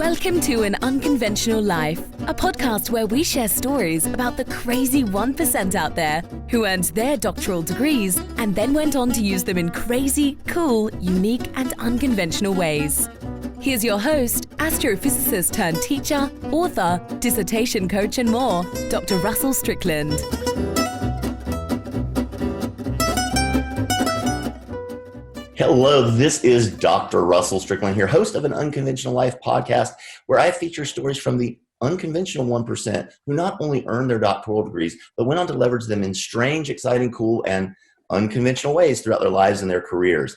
Welcome to An Unconventional Life, a podcast where we share stories about the crazy 1% out there who earned their doctoral degrees and then went on to use them in crazy, cool, unique, and unconventional ways. Here's your host, astrophysicist turned teacher, author, dissertation coach, and more, Dr. Russell Strickland. Hello, this is Dr. Russell Strickland here, host of An Unconventional Life podcast, where I feature stories from the unconventional 1% who not only earned their doctoral degrees, but went on to leverage them in strange, exciting, cool, and unconventional ways throughout their lives and their careers.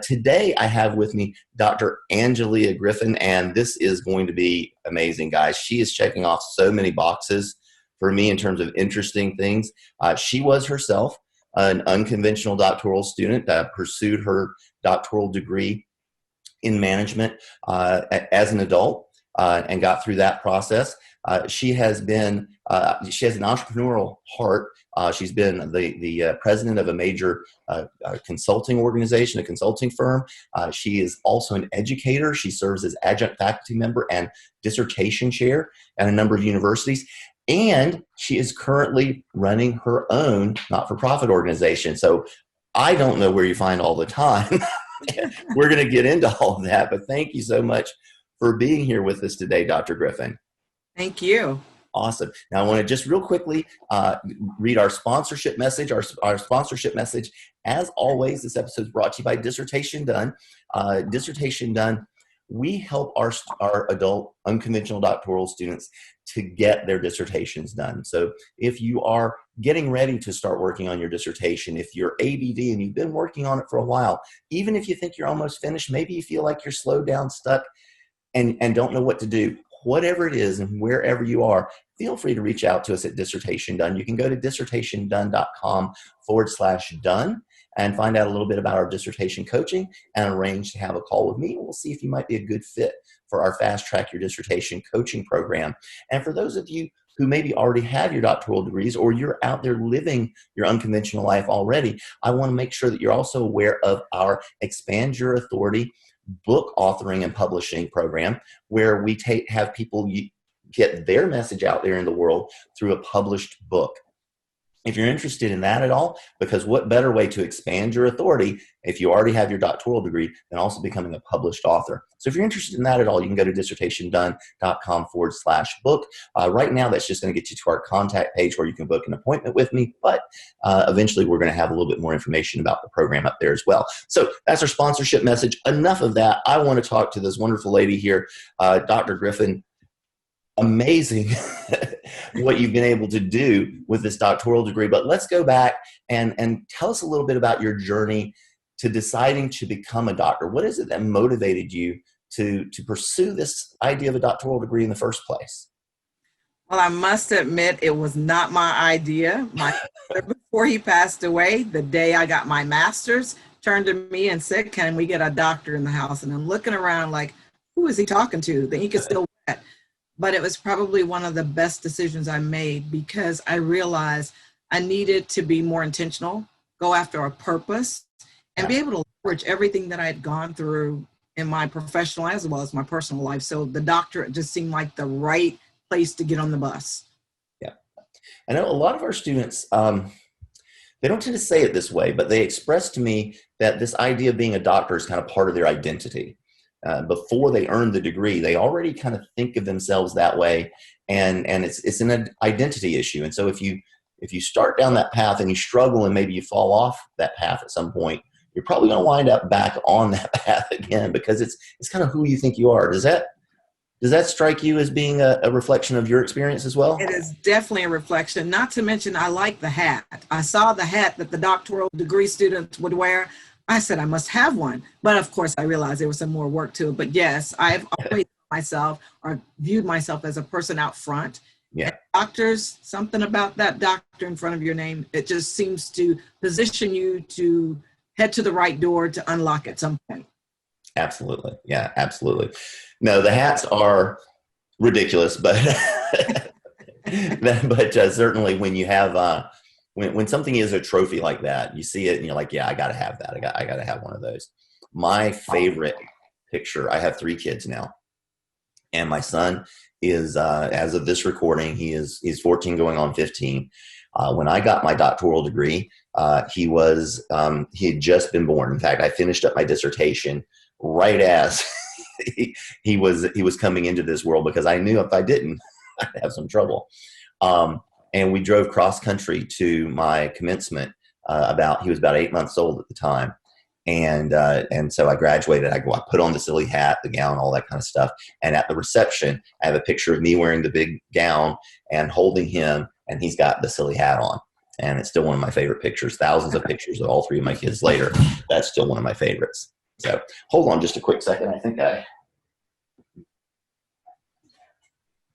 Today, I have with me Dr. Angelia Griffin, and this is going to be amazing, guys. She is checking off so many boxes for me in terms of interesting things. She was herself an unconventional doctoral student, pursued her doctoral degree in management as an adult and got through that process. She has an entrepreneurial heart. She's been the president of a major consulting organization, a consulting firm. She is also an educator. She serves as adjunct faculty member and dissertation chair at a number of universities. And she is currently running her own not-for-profit organization. So I don't know where you find all the time. We're going to get into all of that. But thank you so much for being here with us today, Dr. Griffin. Thank you. Awesome. Now, I want to just real quickly read our sponsorship message. Our sponsorship message, as always, this episode is brought to you by Dissertation Done. Dissertation Done. We help our adult unconventional doctoral students to get their dissertations done. So if you are getting ready to start working on your dissertation, if you're ABD and you've been working on it for a while, even if you think you're almost finished, maybe you feel like you're slowed down, stuck, and don't know what to do, whatever it is and wherever you are, feel free to reach out to us at Dissertation Done. You can go to dissertationdone.com/done and find out a little bit about our dissertation coaching and arrange to have a call with me. We'll see if you might be a good fit for our Fast Track Your Dissertation coaching program. And for those of you who maybe already have your doctoral degrees or you're out there living your unconventional life already, I want to make sure that you're also aware of our Expand Your Authority book authoring and publishing program, where we have people get their message out there in the world through a published book. If you're interested in that at all, because what better way to expand your authority if you already have your doctoral degree than also becoming a published author? So if you're interested in that at all, you can go to dissertationdone.com/book. Right now, that's just going to get you to our contact page where you can book an appointment with me. But eventually, we're going to have a little bit more information about the program up there as well. So that's our sponsorship message. Enough of that. I want to talk to this wonderful lady here, Dr. Griffin. Amazing what you've been able to do with this doctoral degree. But let's go back and tell us a little bit about your journey to deciding to become a doctor. What is it that motivated you to pursue this idea of a doctoral degree in the first place? Well, I must admit, it was not my idea. My father, before he passed away, the day I got my master's, turned to me and said, "Can we get a doctor in the house?" And I'm looking around like, who is he talking to? The ink is still wet. But it was probably one of the best decisions I made, because I realized I needed to be more intentional, go after a purpose, and be able to leverage everything that I had gone through in my professional as well as my personal life. So the doctorate just seemed like the right place to get on the bus. Yeah. I know a lot of our students, they don't tend to say it this way, but they express to me that this idea of being a doctor is kind of part of their identity. Before they earn the degree, they already kind of think of themselves that way, and it's an identity issue. And so if you start down that path and you struggle and maybe you fall off that path at some point, you're probably going to wind up back on that path again, because it's kind of who you think you are. Does that strike you as being a reflection of your experience as well? It is definitely a reflection. Not to mention, I like the hat. I saw the hat that the doctoral degree students would wear. I said, I must have one. But of course, I realized there was some more work to it. But yes, I've always viewed myself as a person out front. Yeah. And doctors, something about that doctor in front of your name, it just seems to position you to head to the right door to unlock at some point. Absolutely. Yeah, absolutely. No, the hats are ridiculous, but certainly when you have when something is a trophy like that, you see it and you're like, yeah, I got to have that. I got to have one of those. My favorite picture, I have 3 kids now. And my son is, as of this recording, he's 14 going on 15. When I got my doctoral degree, he had just been born. In fact, I finished up my dissertation right as he was coming into this world, because I knew if I didn't, I'd have some trouble. And we drove cross country to my commencement. He was about 8 months old at the time. And so I graduated. I put on the silly hat, the gown, all that kind of stuff. And at the reception, I have a picture of me wearing the big gown and holding him, and he's got the silly hat on. And it's still one of my favorite pictures. Thousands of pictures of all three of my kids later. That's still one of my favorites. So hold on just a quick second. I think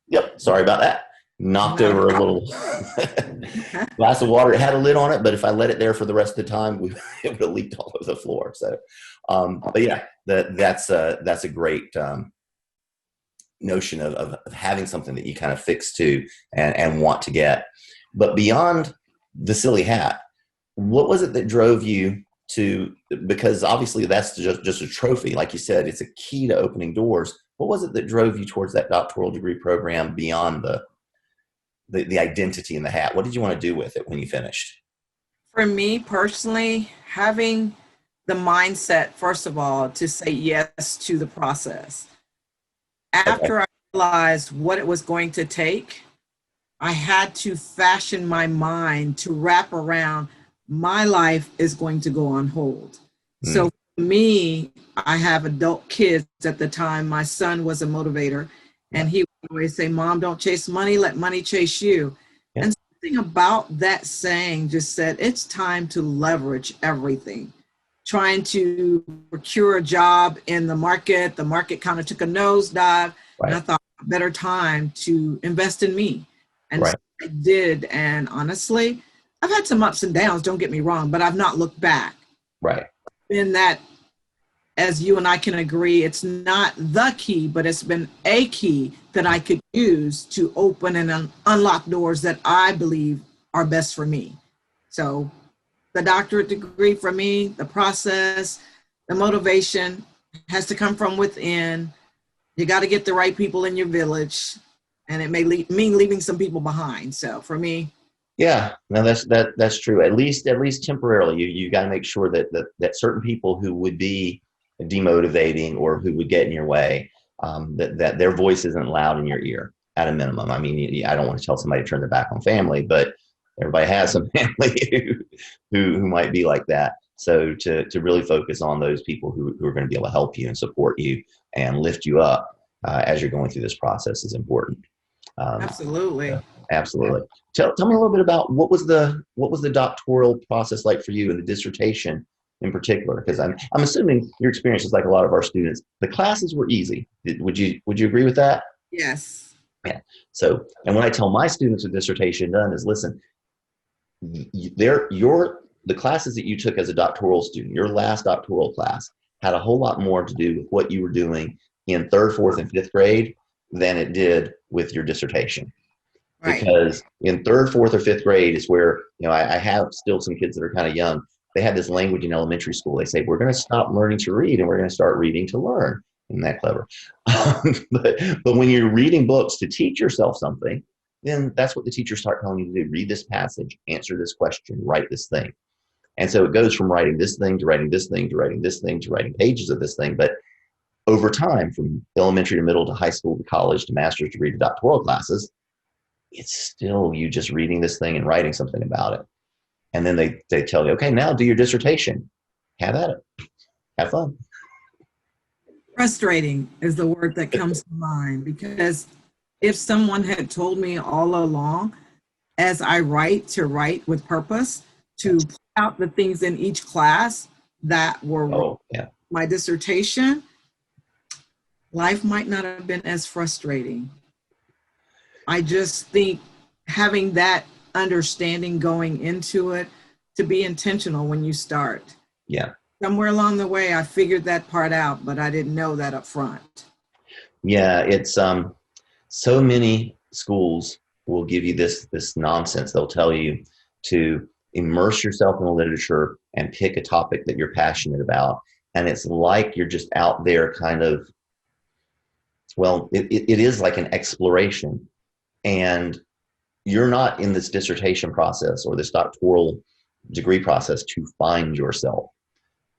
yep, sorry about that. Knocked over a little glass of water. It had a lid on it, but if I let it there for the rest of the time, it would have leaked all over the floor. So, but yeah, that's a great notion of having something that you kind of fix to and want to get. But beyond the silly hat, what was it that drove you to? Because obviously that's just a trophy, like you said, it's a key to opening doors. What was it that drove you towards that doctoral degree program beyond the identity in the hat? What did you want to do with it when you finished? For me personally, having the mindset, first of all, to say yes to the process. After I realized what it was going to take, I had to fashion my mind to wrap around my life is going to go on hold. So for me, I have adult kids at the time. My son was a motivator, and he would always say, "Mom, don't chase money, let money chase you." Yeah. And something about that saying just said, it's time to leverage everything. Trying to procure a job in the market kind of took a nosedive. Right. And I thought, better time to invest in me. And so I did. And honestly, I've had some ups and downs, don't get me wrong, but I've not looked back. Right. In that, as you and I can agree, it's not the key, but it's been a key that I could use to open and unlock doors that I believe are best for me. So the doctorate degree for me, the process, the motivation has to come from within. You got to get the right people in your village, and it may mean leaving some people behind. So for me, yeah, no, that's true. At least temporarily, you got to make sure that certain people who would be demotivating or who would get in your way, that their voice isn't loud in your ear at a minimum. I mean, I don't want to tell somebody to turn their back on family, but everybody has some family who might be like that. So to really focus on those people who are going to be able to help you and support you and lift you up as you're going through this process is important. Absolutely. Absolutely. Tell me a little bit about what was the doctoral process like for you in the dissertation in particular? Because I'm assuming your experience is like a lot of our students. The classes were easy. Would you agree with that? Yes. Yeah. So, and when I tell my students with dissertation done is, listen, the classes that you took as a doctoral student, your last doctoral class, had a whole lot more to do with what you were doing in 3rd, 4th, and 5th grade than it did with your dissertation. Right. Because in 3rd, 4th, or 5th grade is where, I have still some kids that are kind of young. They have this language in elementary school. They say, we're going to stop learning to read and we're going to start reading to learn. Isn't that clever? But when you're reading books to teach yourself something, then that's what the teachers start telling you to do. Read this passage, answer this question, write this thing. And so it goes from writing this thing to writing this thing to writing this thing to writing pages of this thing. But over time, from elementary to middle to high school to college to master's degree to doctoral classes, it's still you just reading this thing and writing something about it. And then they tell you, okay, now do your dissertation. Have at it. Have fun. Frustrating is the word that comes to mind, because if someone had told me all along, as I write, to write with purpose, to put out the things in each class that were my dissertation, life might not have been as frustrating. I just think having that understanding going into it, to be intentional when you start. Yeah. Somewhere along the way, I figured that part out, but I didn't know that up front. Yeah, it's so many schools will give you this nonsense. They'll tell you to immerse yourself in the literature and pick a topic that you're passionate about. And it's like you're just out there kind of Well, it is like an exploration, and you're not in this dissertation process or this doctoral degree process to find yourself.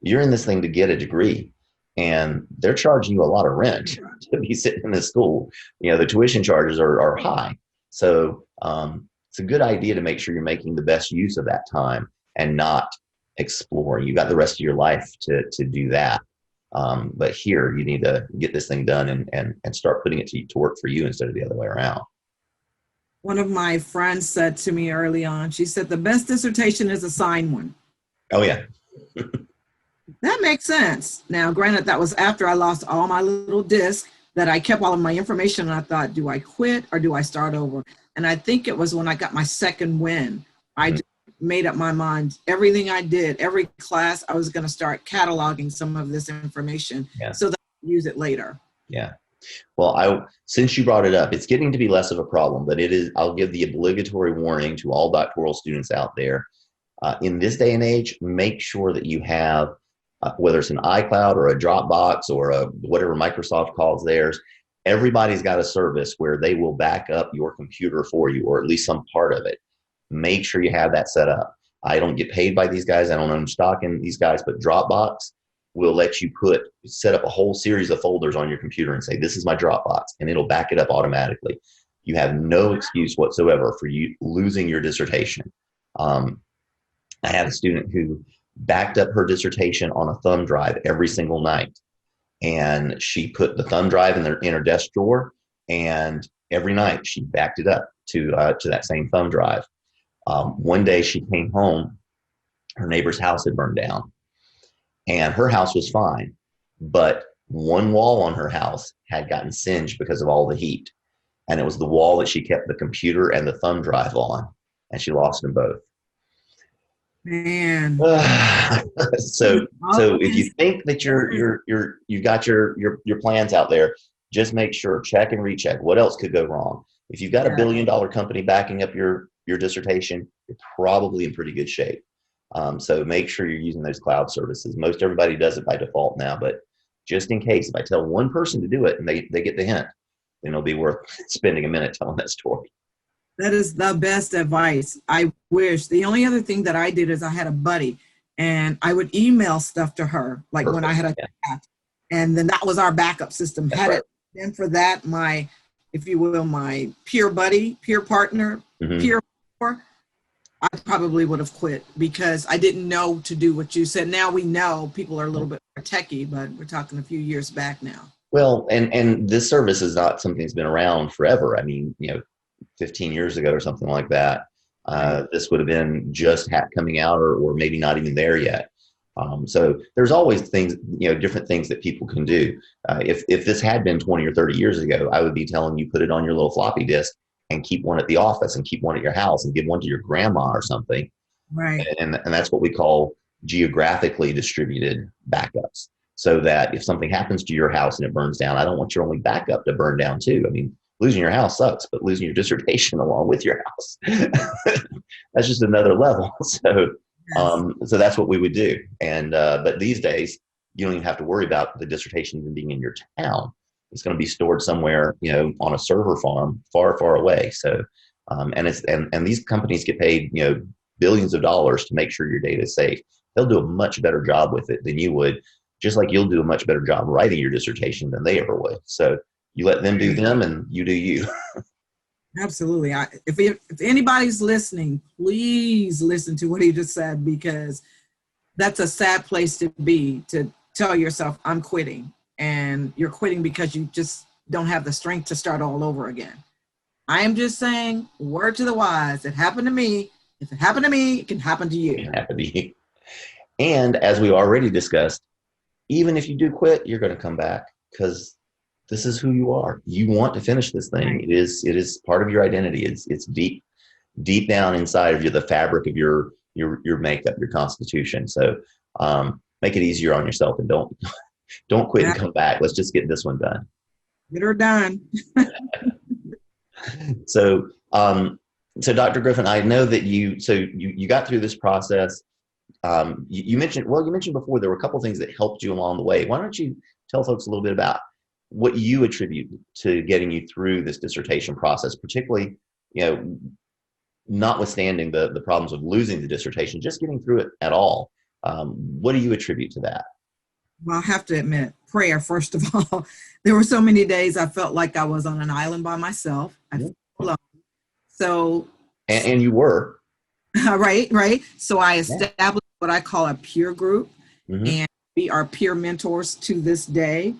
You're in this thing to get a degree, and they're charging you a lot of rent to be sitting in this school. The tuition charges are high. So it's a good idea to make sure you're making the best use of that time and not exploring. You got the rest of your life to do that. But here you need to get this thing done and start putting it to work for you instead of the other way around. One of my friends said to me early on, she said, the best dissertation is a signed one. Oh, yeah. That makes sense. Now, granted, that was after I lost all my little discs that I kept all of my information. And I thought, do I quit or do I start over? And I think it was when I got my second win, I just made up my mind. Everything I did, every class, I was going to start cataloging some of this information so that I could use it later. Yeah. Well, since you brought it up, it's getting to be less of a problem, but I'll give the obligatory warning to all doctoral students out there. In this day and age, make sure that you have, whether it's an iCloud or a Dropbox or whatever Microsoft calls theirs, everybody's got a service where they will back up your computer for you, or at least some part of it. Make sure you have that set up. I don't get paid by these guys. I don't own stock in these guys, but Dropbox will let you set up a whole series of folders on your computer and say, this is my Dropbox, and it'll back it up automatically. You have no excuse whatsoever for you losing your dissertation. I had a student who backed up her dissertation on a thumb drive every single night. And she put the thumb drive in her desk drawer, and every night she backed it up to that same thumb drive. One day she came home, her neighbor's house had burned down, and her house was fine, but one wall on her house had gotten singed because of all the heat. And it was the wall that she kept the computer and the thumb drive on, and she lost them both. Man. So if you think that you've got your plans out there, just make sure, check and recheck. What else could go wrong? If you've got $1 billion company backing up your dissertation, you're probably in pretty good shape. So make sure you're using those cloud services. Most everybody does it by default now, but just in case, if I tell one person to do it and they get the hint, then it'll be worth spending a minute telling that story. That is the best advice. I wish. The only other thing that I did is I had a buddy, and I would email stuff to her, like Perfect. When I had a chat, and then that was our backup system. That's had right. it been for that, my, if you will, my peer buddy, peer partner, peer mentor, I probably would have quit because I didn't know to do what you said. Now we know people are a little bit more techie, but we're talking a few years back now. Well, and this service is not something that's been around forever. I mean, 15 years ago or something like that. This would have been just coming out or maybe not even there yet. So there's always things, different things that people can do. If this had been 20 or 30 years ago, I would be telling you, put it on your little floppy disk and keep one at the office and keep one at your house and give one to your grandma or something. Right. And that's what we call geographically distributed backups. So that if something happens to your house and it burns down, I don't want your only backup to burn down too. I mean, losing your house sucks, but losing your dissertation along with your house, that's just another level. So, so that's what we would do. And, but these days you don't even have to worry about the dissertation even being in your town. It's going to be stored somewhere, on a server farm far, far away. So, and these companies get paid, billions of dollars to make sure your data is safe. They'll do a much better job with it than you would, just like you'll do a much better job writing your dissertation than they ever would. So, you let them do them and you do you. Absolutely. If anybody's listening, please listen to what he just said, because that's a sad place to be, to tell yourself, I'm quitting. And you're quitting because you just don't have the strength to start all over again. I am just saying, word to the wise, it happened to me. If it happened to me, it can happen to you. It can happen to you. And as we already discussed, even if you do quit, you're going to come back because this is who you are. You want to finish this thing. Right. It is part of your identity. It's deep down inside of you, the fabric of your makeup, your constitution. So make it easier on yourself and don't quit and come back. Let's just get this one done. Get her done. So Dr. Griffin, I know that you got through this process. You mentioned before there were a couple things that helped you along the way. Why don't you tell folks a little bit about what you attribute to getting you through this dissertation process, particularly, notwithstanding the problems of losing the dissertation, just getting through it at all. What do you attribute to that? Well, I have to admit, prayer, first of all. There were so many days I felt like I was on an island by myself. I felt alone. So, and you were. right. So I established what I call a peer group, and we are peer mentors to this day.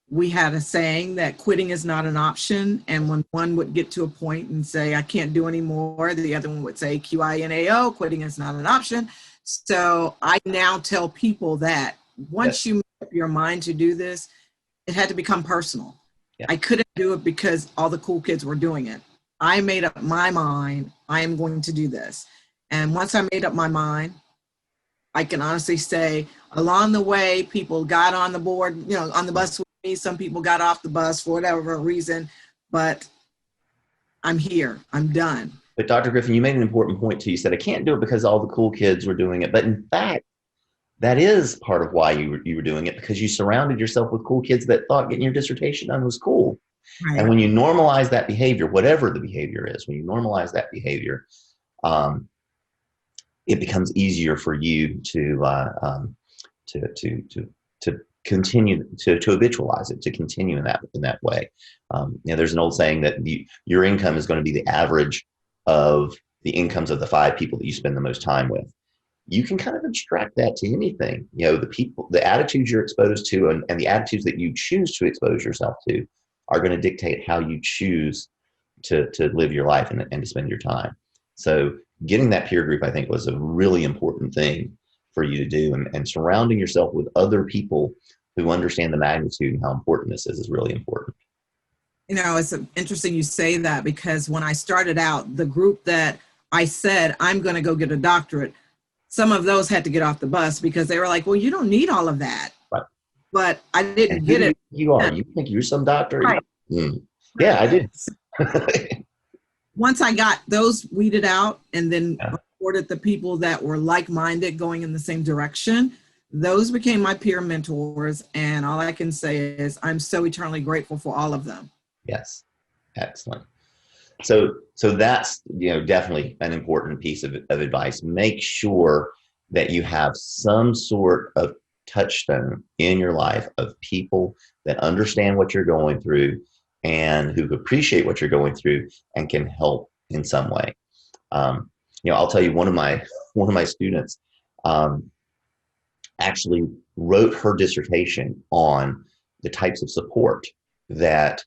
We had a saying that quitting is not an option. And when one would get to a point and say, I can't do anymore, the other one would say, QINAO, quitting is not an option. So I now tell people that once you make up your mind to do this, it had to become personal. Yeah. I couldn't do it because all the cool kids were doing it. I made up my mind, I am going to do this. And once I made up my mind, I can honestly say along the way, people got on the board, on the bus with me. Some people got off the bus for whatever reason, but I'm here, I'm done. But Dr. Griffin, you made an important point too. You said, I can't do it because all the cool kids were doing it. But in fact, that is part of why you were doing it, because you surrounded yourself with cool kids that thought getting your dissertation done was cool. Right. And when you normalize that behavior, whatever the behavior is, when you normalize that behavior, it becomes easier for you to continue to habitualize it, to continue in that way. There's an old saying that your income is going to be the average of the incomes of the 5 people that you spend the most time with. You can kind of abstract that to anything. The people, the attitudes you're exposed to, and the attitudes that you choose to expose yourself to are going to dictate how you choose to live your life and to spend your time. So getting that peer group, I think, was a really important thing for you to do, and surrounding yourself with other people who understand the magnitude and how important this is really important. It's interesting you say that, because when I started out, the group that I said, I'm going to go get a doctorate, some of those had to get off the bus because they were like, well, you don't need all of that. Right. But I didn't get it. You are. You think you're some doctor? Right. Yeah, I did. Once I got those weeded out and then supported the people that were like-minded going in the same direction, those became my peer mentors. And all I can say is I'm so eternally grateful for all of them. Yes. Excellent. So that's, definitely an important piece of advice. Make sure that you have some sort of touchstone in your life of people that understand what you're going through and who appreciate what you're going through and can help in some way. I'll tell you, one of my students actually wrote her dissertation on the types of support that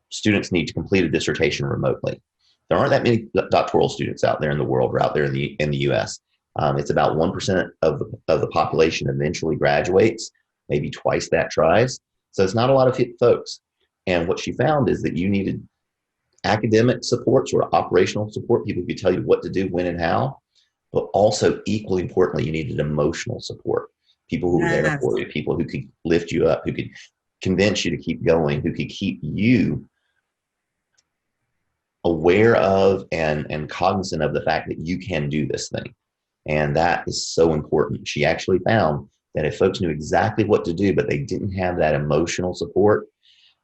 students need to complete a dissertation remotely. There aren't that many doctoral students out there in the world or out there in the U.S. It's about 1% of the population eventually graduates, maybe twice that tries. So it's not a lot of folks. And what she found is that you needed academic support, sort of operational support, people who could tell you what to do, when and how, but also equally importantly, you needed emotional support, people who were there for you, people who could lift you up, who could convince you to keep going, who could keep you aware of and cognizant of the fact that you can do this thing. And that is so important. She actually found that if folks knew exactly what to do, but they didn't have that emotional support,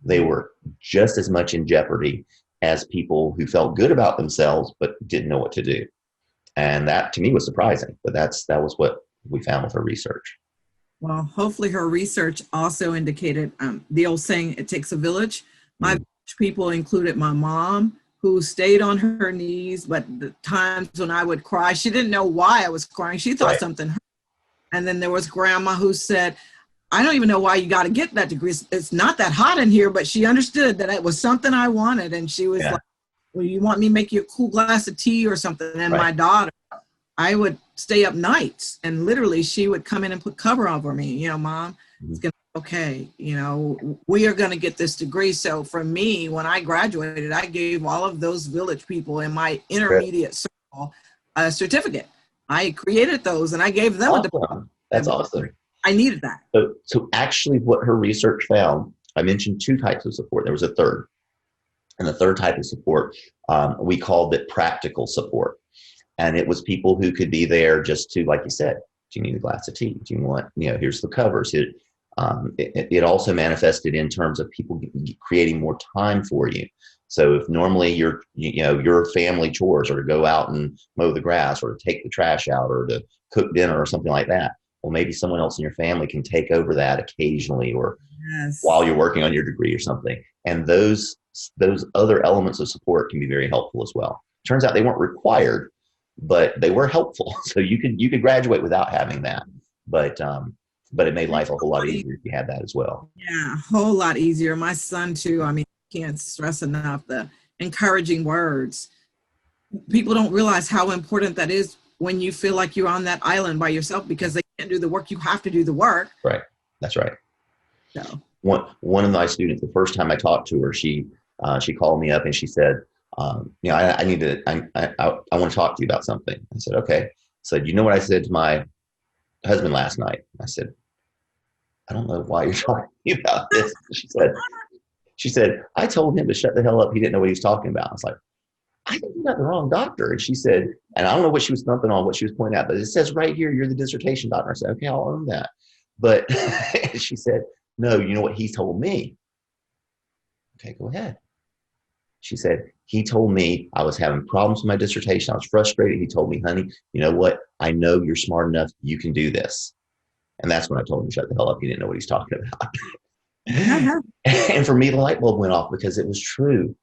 they were just as much in jeopardy as people who felt good about themselves but didn't know what to do. And that to me was surprising, but that was what we found with her research. Well, hopefully her research also indicated the old saying, it takes a village. My village people included my mom, who stayed on her knees, but the times when I would cry, she didn't know why I was crying. She thought something hurt. And then there was grandma who said, I don't even know why you got to get that degree. It's not that hot in here, but she understood that it was something I wanted. And she was like, well, you want me to make you a cool glass of tea or something? And my daughter, I would stay up nights, and literally she would come in and put cover over me. Mom, it's going to be okay. We are going to get this degree. So for me, when I graduated, I gave all of those village people in my intermediate circle a certificate. I created those and I gave them a diploma. That's awesome. I needed that. So actually what her research found, I mentioned 2 types of support. There was a third. And the third type of support, we called it practical support. And it was people who could be there just to, like you said, do you need a glass of tea? Do you want, here's the covers. It also manifested in terms of people creating more time for you. So if normally your family chores are to go out and mow the grass or to take the trash out or to cook dinner or something like that, well, maybe someone else in your family can take over that occasionally or while you're working on your degree or something. And those other elements of support can be very helpful as well. Turns out they weren't required, but they were helpful. So you could graduate without having that. But it made life a whole lot easier if you had that as well. Yeah, a whole lot easier. My son too. I mean, can't stress enough the encouraging words. People don't realize how important that is when you feel like you're on that island by yourself because they can't do the work. You have to do the work. Right. That's right. So one of my students, the first time I talked to her, she called me up and she said, I want to talk to you about something. I said, okay. So you know what I said to my husband last night? I said, I don't know why you're talking about this. She said, I told him to shut the hell up. He didn't know what he was talking about. I was like, I think you got the wrong doctor. And she said, and I don't know what she was thumping on, what she was pointing out, but it says right here, you're the dissertation doctor. I said, okay, I'll own that. But she said, no, you know what he told me? Okay, go ahead. She said, he told me I was having problems with my dissertation. I was frustrated. He told me, honey, you know what? I know you're smart enough. You can do this. And that's when I told him to shut the hell up. He didn't know what he's talking about. And for me, the light bulb went off because it was true.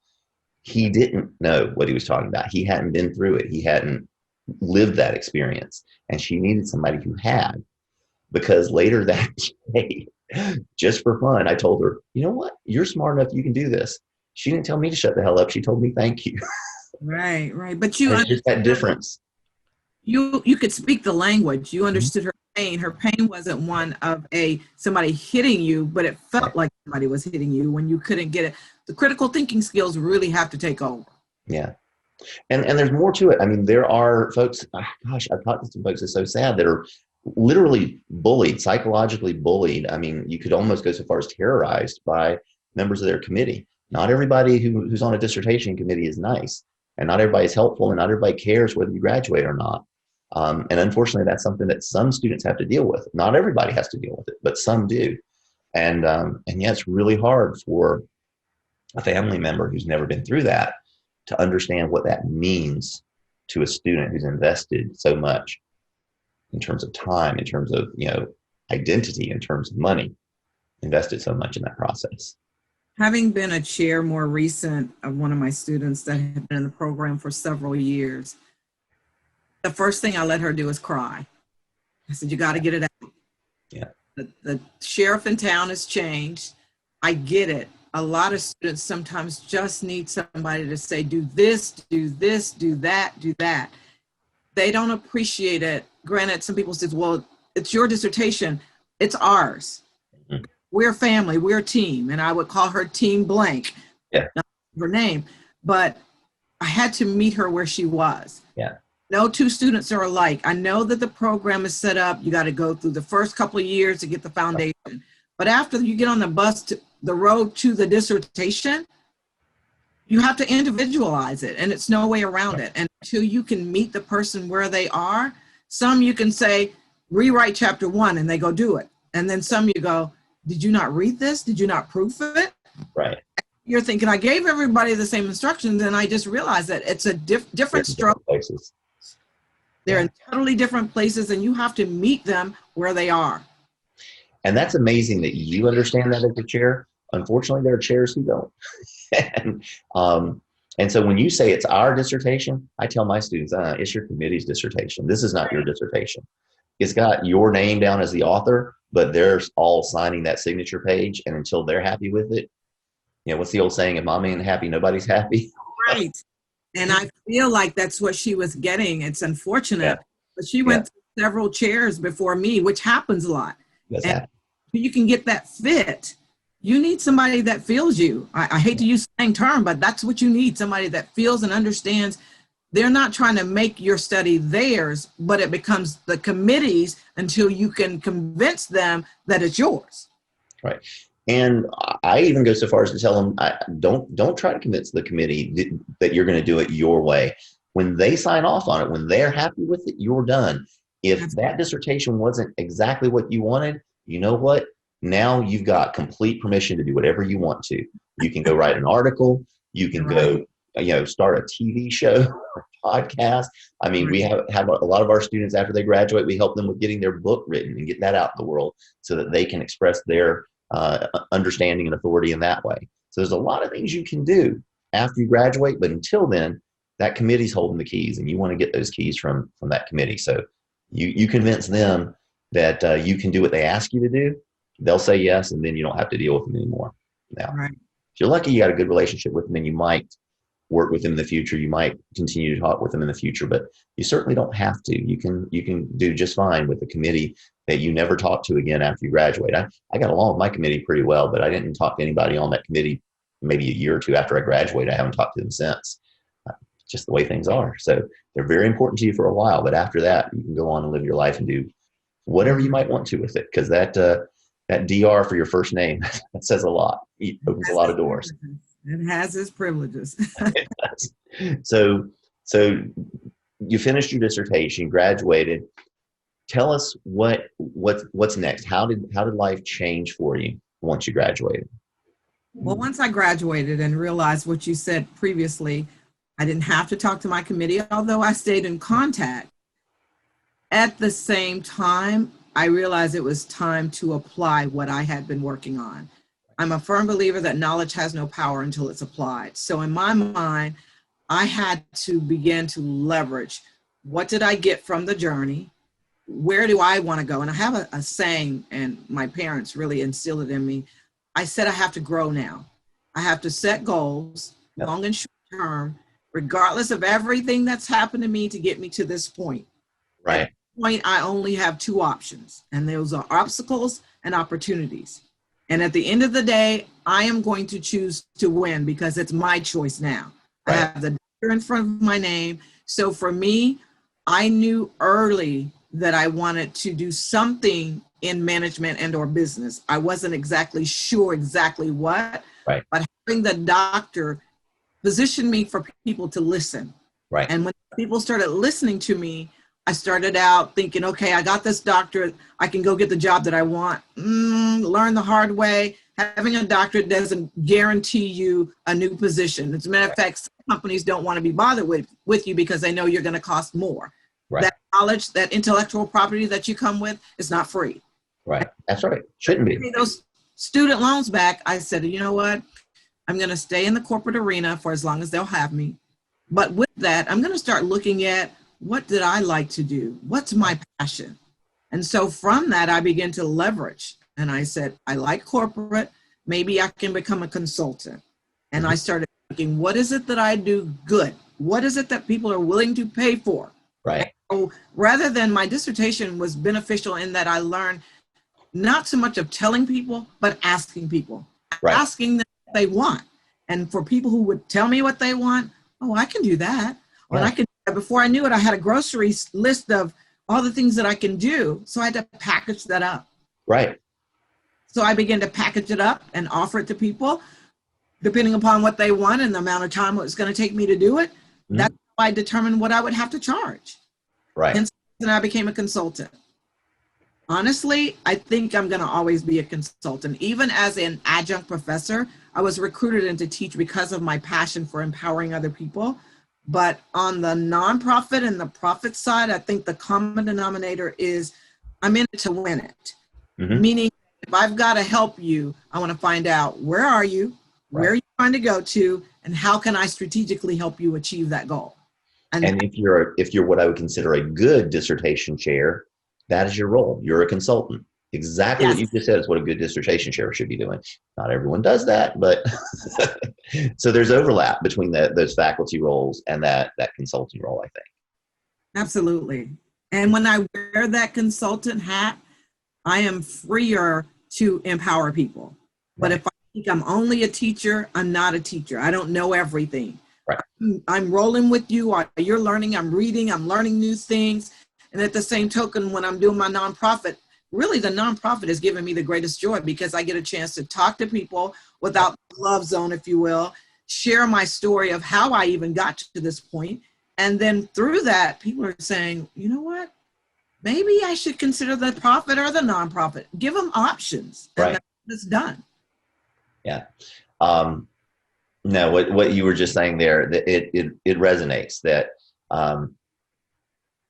He didn't know what he was talking about. He hadn't been through it. He hadn't lived that experience. And she needed somebody who had. Because later that day, just for fun, I told her, you know what? You're smart enough. You can do this. She didn't tell me to shut the hell up. She told me thank you. Right. But it's just that difference. You could speak the language. You understood her pain. Her pain wasn't one of somebody hitting you, but it felt like somebody was hitting you when you couldn't get it. The critical thinking skills really have to take over. Yeah. And there's more to it. I mean, there are folks, I've talked to some folks, it's so sad, that are literally bullied, psychologically bullied. I mean, you could almost go so far as terrorized by members of their committee. Not everybody who's on a dissertation committee is nice, and not everybody's helpful, and not everybody cares whether you graduate or not. And unfortunately, that's something that some students have to deal with. Not everybody has to deal with it, but some do. And yeah, it's really hard for a family member who's never been through that to understand what that means to a student who's invested so much in terms of time, in terms of, identity, in terms of money, invested so much in that process. Having been a chair more recent of one of my students that had been in the program for several years, the first thing I let her do is cry. I said, you got to get it out. Yeah. The sheriff in town has changed. I get it. A lot of students sometimes just need somebody to say, do this, do that, do that. They don't appreciate it. Granted, some people say, well, it's your dissertation. It's ours. Mm-hmm. We're family, we're a team. And I would call her Team Blank. Yeah. Not her name, but I had to meet her where she was. Yeah. No two students are alike. I know that the program is set up. You got to go through the first couple of years to get the foundation. But after you get on the bus to the road to the dissertation, you have to individualize it, and it's no way around it. And until you can meet the person where they are, some you can say, rewrite chapter 1, and they go do it. And then some you go, did you not read this? Did you not proof it? Right. You're thinking, I gave everybody the same instructions, and I just realized that it's a different stroke. Places. They're in totally different places, and you have to meet them where they are. And that's amazing that you understand that as a chair. Unfortunately, there are chairs who don't. And so when you say it's our dissertation, I tell my students, it's your committee's dissertation. This is not your dissertation. It's got your name down as the author, but they're all signing that signature page. And until they're happy with it, what's the old saying? If mom ain't happy, nobody's happy. Right. And I feel like that's what she was getting. It's unfortunate, but she went through several chairs before me, which happens a lot. And you can get that fit. You need somebody that feels you. I hate to use the same term, but that's what you need. Somebody that feels and understands. They're not trying to make your study theirs, but it becomes the committee's until you can convince them that it's yours. Right. And I even go so far as to tell them, don't try to convince the committee that you're going to do it your way. When they sign off on it, when they're happy with it, you're done. If that dissertation wasn't exactly what you wanted, you know what? Now you've got complete permission to do whatever you want to. You can go write an article. You can go, start a TV show or podcast. I mean, we have a lot of our students after they graduate, we help them with getting their book written and get that out in the world so that they can express their understanding and authority in that way. So there's a lot of things you can do after you graduate, but until then, that committee's holding the keys, and you want to get those keys from that committee. So you convince them that you can do what they ask you to do. They'll say yes, and then you don't have to deal with them anymore. Now, if you're lucky, you got a good relationship with them, and you might work with them in the future. You might continue to talk with them in the future, but you certainly don't have to. You can do just fine with a committee that you never talk to again after you graduate. I got along with my committee pretty well, but I didn't talk to anybody on that committee maybe a year or two after I graduated. I haven't talked to them since. Just the way things are. So they're very important to you for a while, but after that, you can go on and live your life and do whatever you might want to with it, because that DR for your first name, that says a lot. It opens a lot of doors. It has its privileges. It does. So you finished your dissertation, graduated. Tell us what's next. How did life change for you once you graduated? Well, once I graduated and realized what you said previously, I didn't have to talk to my committee, although I stayed in contact. At the same time, I realized it was time to apply what I had been working on. I'm a firm believer that knowledge has no power until it's applied. So in my mind, I had to begin to leverage what did I get from the journey? Where do I want to go? And I have a saying, and my parents really instilled it in me. I said I have to grow now. I have to set goals, long and short term, regardless of everything that's happened to me to get me to this point. Right. At this point, I only have two options, and those are obstacles and opportunities. And at the end of the day, I am going to choose to win because it's my choice now. Right. I have the doctor in front of my name. So for me, I knew early that I wanted to do something in management and or business. I wasn't exactly sure exactly what, but having the doctor positioned me for people to listen. Right. And when people started listening to me, I started out thinking, okay, I got this doctorate. I can go get the job that I want. Learn the hard way. Having a doctorate doesn't guarantee you a new position. As a matter of fact, some companies don't want to be bothered with you because they know you're going to cost more. Right. That knowledge, that intellectual property that you come with is not free. Right. That's right. Shouldn't be. Those student loans back, I said, you know what? I'm going to stay in the corporate arena for as long as they'll have me. But with that, I'm going to start looking at what did I like to do? What's my passion? And so from that, I began to leverage. And I said, I like corporate. Maybe I can become a consultant. And I started thinking, what is it that I do good? What is it that people are willing to pay for? Right. So rather than my dissertation was beneficial in that I learned not so much of telling people, but asking people, asking them what they want. And for people who would tell me what they want, oh, I can do that. And I can, before I knew it, I had a grocery list of all the things that I can do. So I had to package that up. Right. So I began to package it up and offer it to people, depending upon what they want and the amount of time it was going to take me to do it. That's how I determined what I would have to charge. Right. And I became a consultant. Honestly, I think I'm going to always be a consultant. Even as an adjunct professor, I was recruited in to teach because of my passion for empowering other people. But on the nonprofit and the profit side, I think the common denominator is I'm in it to win it. Meaning, if I've got to help you, I want to find out where are you, where are you trying to go to, and how can I strategically help you achieve that goal? And if you're what I would consider a good dissertation chair, that is your role. You're a consultant. Exactly what you just said is what a good dissertation chair should be doing. Not everyone does that, but so there's overlap between those faculty roles and that consulting role, I think. Absolutely. And when I wear that consultant hat, I am freer to empower people. But if I think I'm only a teacher, I'm not a teacher. I don't know everything. Right. I'm rolling with you. You're learning, I'm reading, I'm learning new things. And at the same token, when I'm doing my nonprofit, really the nonprofit is giving me the greatest joy because I get a chance to talk to people without the love zone, if you will, share my story of how I even got to this point. And then through that, people are saying, you know what? maybe I should consider the profit or the nonprofit. Give them options, and Right. that's done. Yeah. No, what you were just saying there, that it resonates that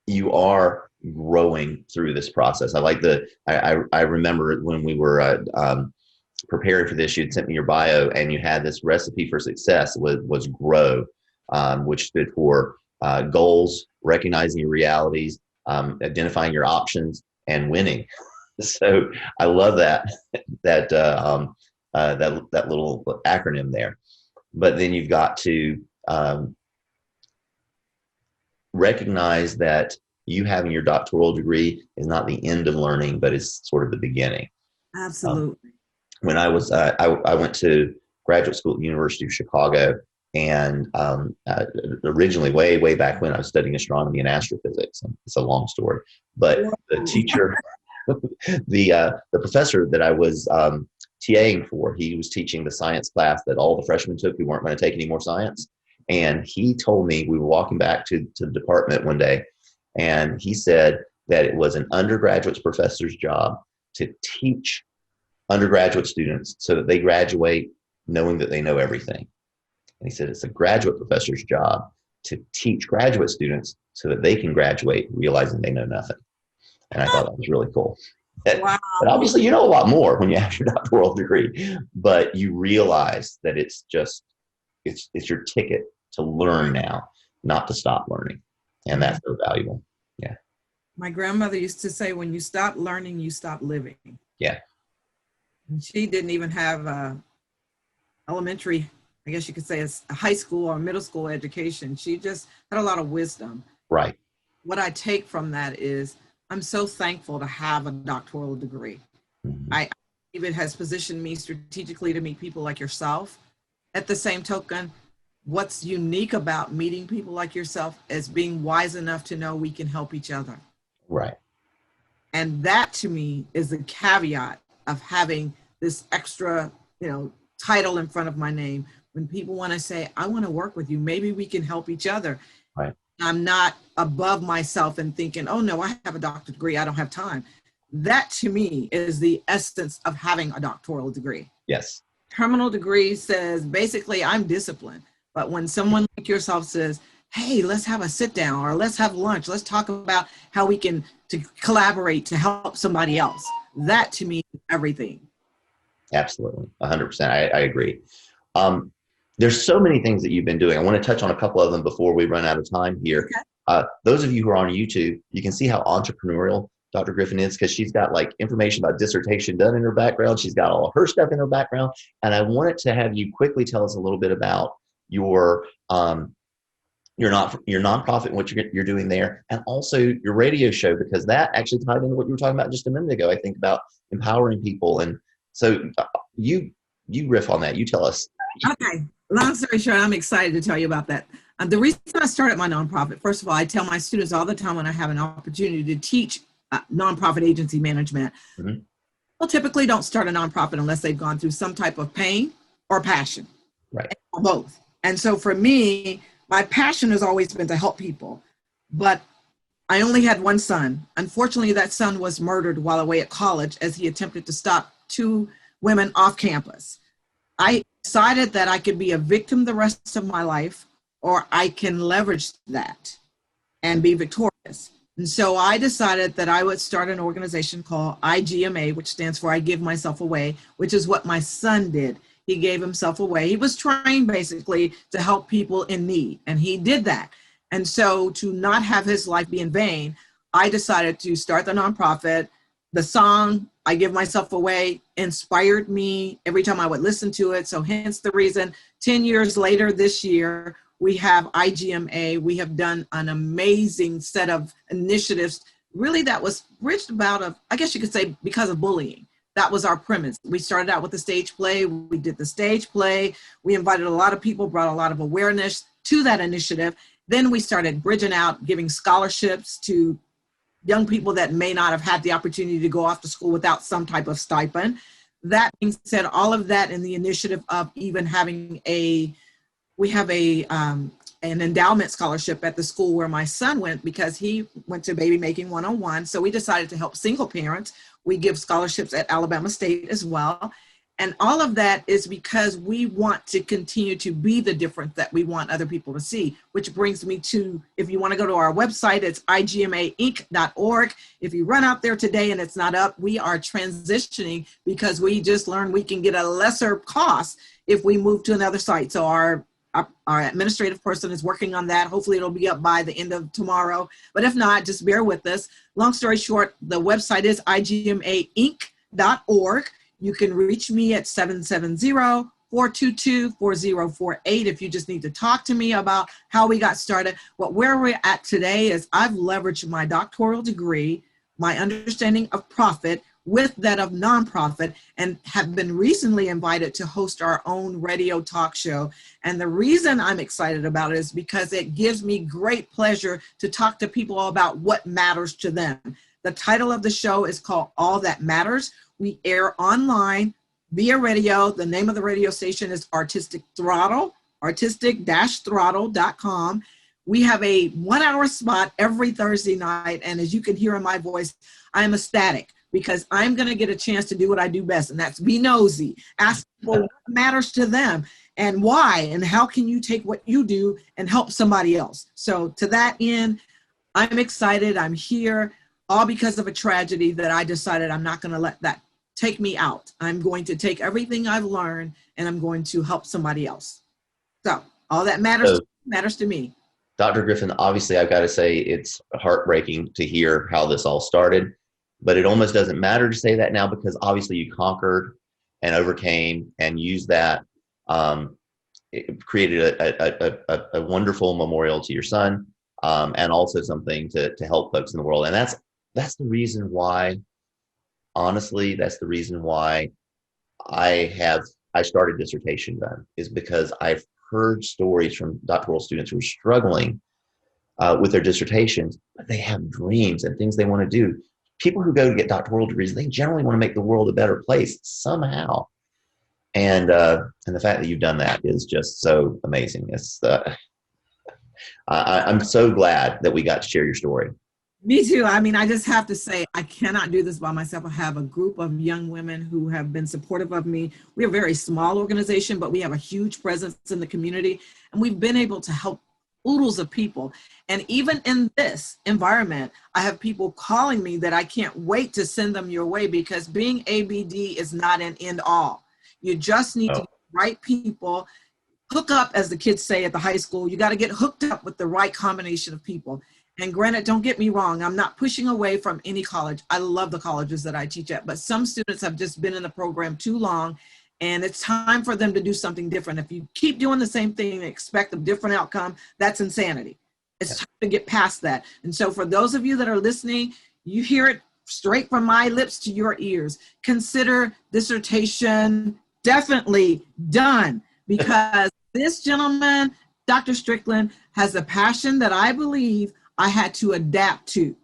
you are growing through this process. I remember when we were preparing for this, you'd sent me your bio and you had this recipe for success was GROW, which stood for goals, recognizing your realities, identifying your options, and winning. So I love that little acronym there. But then you've got to recognize that you having your doctoral degree is not the end of learning, but is sort of the beginning. Absolutely. When I was, I went to graduate school at the University of Chicago, and originally, way back when, I was studying astronomy and astrophysics. It's a long story, but the teacher, the professor that I was TAing for, he was teaching the science class that all the freshmen took who weren't going to take any more science. And he told me, we were walking back to the department one day, and he said that it was an undergraduate professor's job to teach undergraduate students so that they graduate knowing that they know everything. And he said it's a graduate professor's job to teach graduate students so that they can graduate realizing they know nothing. And I thought that was really cool. Wow. But obviously, you know a lot more when you have your doctoral degree, but you realize that it's your ticket to learn now, not to stop learning. And that's so valuable. Yeah. My grandmother used to say, when you stop learning, you stop living. Yeah. And she didn't even have elementary, I guess you could say, a high school or middle school education. She just had a lot of wisdom. Right. What I take from that is, I'm so thankful to have a doctoral degree. Mm-hmm. I even has positioned me strategically to meet people like yourself. At the same token, what's unique about meeting people like yourself is being wise enough to know we can help each other. Right. And that to me is the caveat of having this extra, title in front of my name. When people want to say, I want to work with you, maybe we can help each other. Right. I'm not above myself and thinking, oh no, I have a doctorate degree, I don't have time. That to me is the essence of having a doctoral degree. Yes. Terminal degree says, basically, I'm disciplined. But when someone like yourself says, hey, let's have a sit down, or let's have lunch, let's talk about how we can to collaborate to help somebody else. That to me is everything. Absolutely. 100%. I agree. There's so many things that you've been doing. I want to touch on a couple of them before we run out of time here. Okay. Those of you who are on YouTube, you can see how entrepreneurial Dr. Griffin is, because she's got like information about dissertation done in her background. She's got all of her stuff in her background. And I wanted to have you quickly tell us a little bit about your nonprofit and what you're doing there, and also your radio show, because that actually tied into what you were talking about just a minute ago, I think, about empowering people. And so you riff on that. You tell us. Okay. Long story short, I'm excited to tell you about that. The reason I started my nonprofit, first of all, I tell my students all the time when I have an opportunity to teach nonprofit agency management. Mm-hmm. Well, typically don't start a nonprofit unless they've gone through some type of pain or passion. Right. Or both. And so for me, my passion has always been to help people. But I only had one son. Unfortunately, that son was murdered while away at college as he attempted to stop two women off campus. I decided that I could be a victim the rest of my life, or I can leverage that and be victorious. And so I decided that I would start an organization called IGMA, which stands for I Give Myself Away, which is what my son did. He gave himself away. He was trained basically to help people in need, and he did that. And so to not have his life be in vain, I decided to start the nonprofit. The song, I Give Myself Away, inspired me every time I would listen to it. So hence the reason 10 years later this year, we have IGMA. We have done an amazing set of initiatives, really that was bridged about, I guess you could say, because of bullying. That was our premise. We started out with the stage play. We did the stage play. We invited a lot of people, brought a lot of awareness to that initiative. Then we started bridging out, giving scholarships to young people that may not have had the opportunity to go off to school without some type of stipend. That being said, all of that in the initiative of even having we have a an endowment scholarship at the school where my son went because he went to Baby Making 101. So we decided to help single parents. We give scholarships at Alabama State as well. And all of that is because we want to continue to be the difference that we want other people to see, which brings me to, if you want to go to our website, it's igmainc.org. If you run out there today and it's not up, we are transitioning because we just learned we can get a lesser cost if we move to another site. So our administrative person is working on that. Hopefully it'll be up by the end of tomorrow. But if not, just bear with us. Long story short, the website is igmainc.org. You can reach me at 770-422-4048 if you just need to talk to me about how we got started. Where we're at today is I've leveraged my doctoral degree, my understanding of profit with that of nonprofit, and have been recently invited to host our own radio talk show. And the reason I'm excited about it is because it gives me great pleasure to talk to people about what matters to them. The title of the show is called All That Matters. We air online via radio. The name of the radio station is Artistic Throttle, artistic-throttle.com. We have a 1 hour spot every Thursday night. And as you can hear in my voice, I am ecstatic because I'm going to get a chance to do what I do best. And that's be nosy, ask people what matters to them and why, and how can you take what you do and help somebody else. So to that end, I'm excited. I'm here all because of a tragedy that I decided I'm not going to let that take me out. I'm going to take everything I've learned and I'm going to help somebody else. So all that matters to me. Dr. Griffin, obviously I've got to say it's heartbreaking to hear how this all started, but it almost doesn't matter to say that now because obviously you conquered and overcame and used that. It created a wonderful memorial to your son and also something to help folks in the world. And that's the reason why, honestly, that's the reason why I started Dissertation Done, is because I've heard stories from doctoral students who are struggling with their dissertations, but they have dreams and things they want to do. People who go to get doctoral degrees, they generally want to make the world a better place somehow. And the fact that you've done that is just so amazing. It's I'm so glad that we got to share your story. Me too. I mean, I just have to say, I cannot do this by myself. I have a group of young women who have been supportive of me. We're a very small organization, but we have a huge presence in the community, and we've been able to help oodles of people. And even in this environment, I have people calling me that I can't wait to send them your way, because being ABD is not an end all. You just need to get the right people, hook up, as the kids say at the high school. You got to get hooked up with the right combination of people. And granted, don't get me wrong, I'm not pushing away from any college. I love the colleges that I teach at, but some students have just been in the program too long, and it's time for them to do something different. If you keep doing the same thing and expect a different outcome, that's insanity. It's time to get past that. And so for those of you that are listening, you hear it straight from my lips to your ears. Consider Dissertation definitely done, because this gentleman, Dr. Strickland, has a passion that I believe I had to adapt to.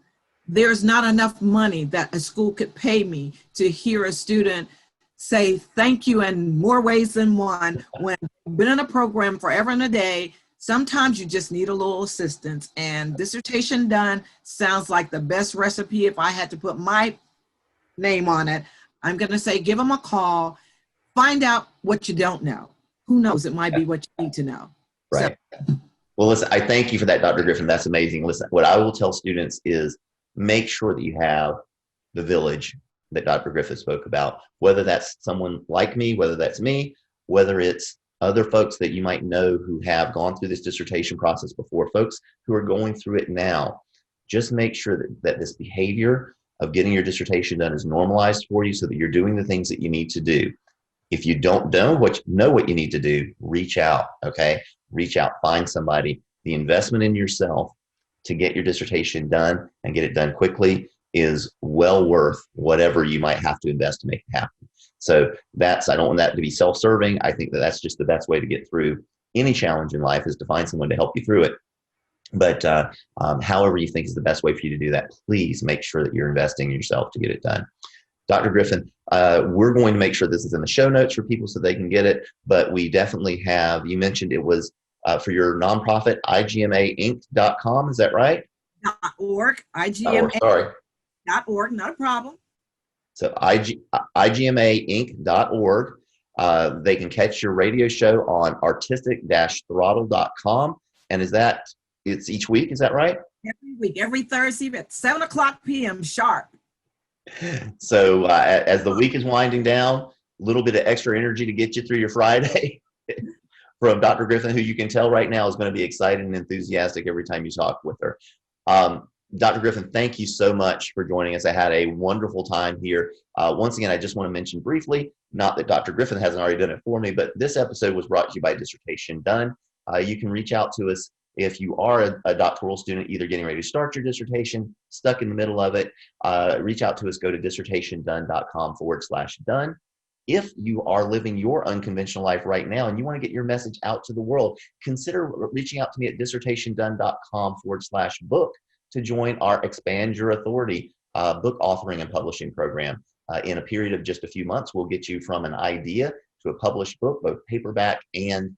There's not enough money that a school could pay me to hear a student say thank you in more ways than one. When you've been in a program forever and a day, sometimes you just need a little assistance. And Dissertation Done sounds like the best recipe. If I had to put my name on it, I'm going to say give them a call, find out what you don't know. Who knows? It might be what you need to know. Right. So, well, listen, I thank you for that, Dr. Griffin. That's amazing. Listen, what I will tell students is make sure that you have the village that Dr. Griffin spoke about, whether that's someone like me, whether that's me, whether it's other folks that you might know who have gone through this dissertation process before, folks who are going through it now. Just make sure that this behavior of getting your dissertation done is normalized for you so that you're doing the things that you need to do. If you don't know what you need to do, reach out, okay? Reach out, find somebody. The investment in yourself to get your dissertation done and get it done quickly is well worth whatever you might have to invest to make it happen. So I don't want that to be self-serving. I think that's just the best way to get through any challenge in life, is to find someone to help you through it. But however you think is the best way for you to do that, please make sure that you're investing in yourself to get it done. Dr. Griffin, we're going to make sure this is in the show notes for people so they can get it, but we definitely have, you mentioned it was for your nonprofit, IGMAinc.com. Is that right? .org, Oh, sorry. .org, not a problem. So IGMAinc.org. They can catch your radio show on artistic-throttle.com. And it's each week, is that right? Every week, every Thursday at 7 o'clock p.m. sharp. So as the week is winding down, a little bit of extra energy to get you through your Friday from Dr. Griffin, who you can tell right now is going to be excited and enthusiastic every time you talk with her. Dr. Griffin, thank you so much for joining us. I had a wonderful time here. Once again, I just want to mention briefly, not that Dr. Griffin hasn't already done it for me, but this episode was brought to you by Dissertation Done. You can reach out to us if you are a doctoral student, either getting ready to start your dissertation, stuck in the middle of it. Reach out to us, go to dissertationdone.com/done. If you are living your unconventional life right now and you want to get your message out to the world, consider reaching out to me at dissertationdone.com/book to join our Expand Your Authority book authoring and publishing program. In a period of just a few months, we'll get you from an idea to a published book, both paperback and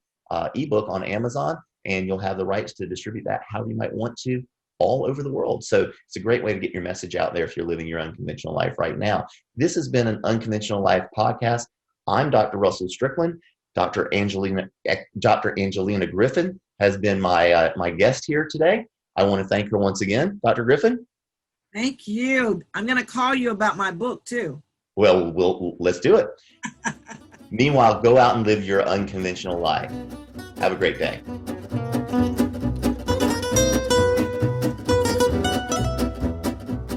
ebook on Amazon, and you'll have the rights to distribute that however you might want to all over the world. So it's a great way to get your message out there if you're living your unconventional life right now. This has been an Unconventional Life podcast. I'm Dr. Russell Strickland. Dr. Angelina Griffin has been my guest here today. I want to thank her once again. Dr. Griffin? Thank you. I'm going to call you about my book, too. Well, let's do it. Meanwhile, go out and live your unconventional life. Have a great day.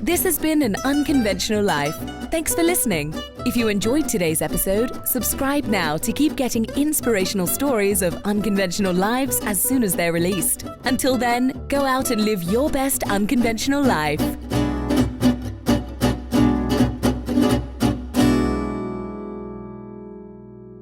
This has been An Unconventional Life. Thanks for listening. If you enjoyed today's episode, subscribe now to keep getting inspirational stories of unconventional lives as soon as they're released. Until then, go out and live your best unconventional life.